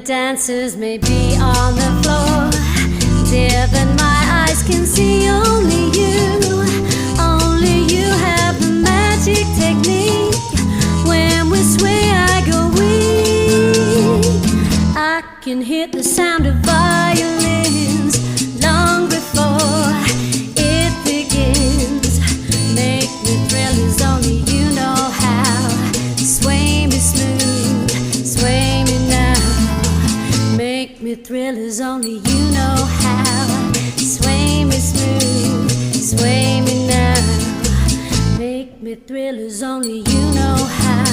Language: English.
dancers may be on the floor, dear, but my eyes can see only you. Only you have the magic technique. When we sway, I go weak. I can hear the sound of violins long before it begins. Make me thrill as only you know how. Sway me smooth, sway me now. Make me thrill as only you know how. Sway me smooth, sway me now. Make me thrill as only you know how.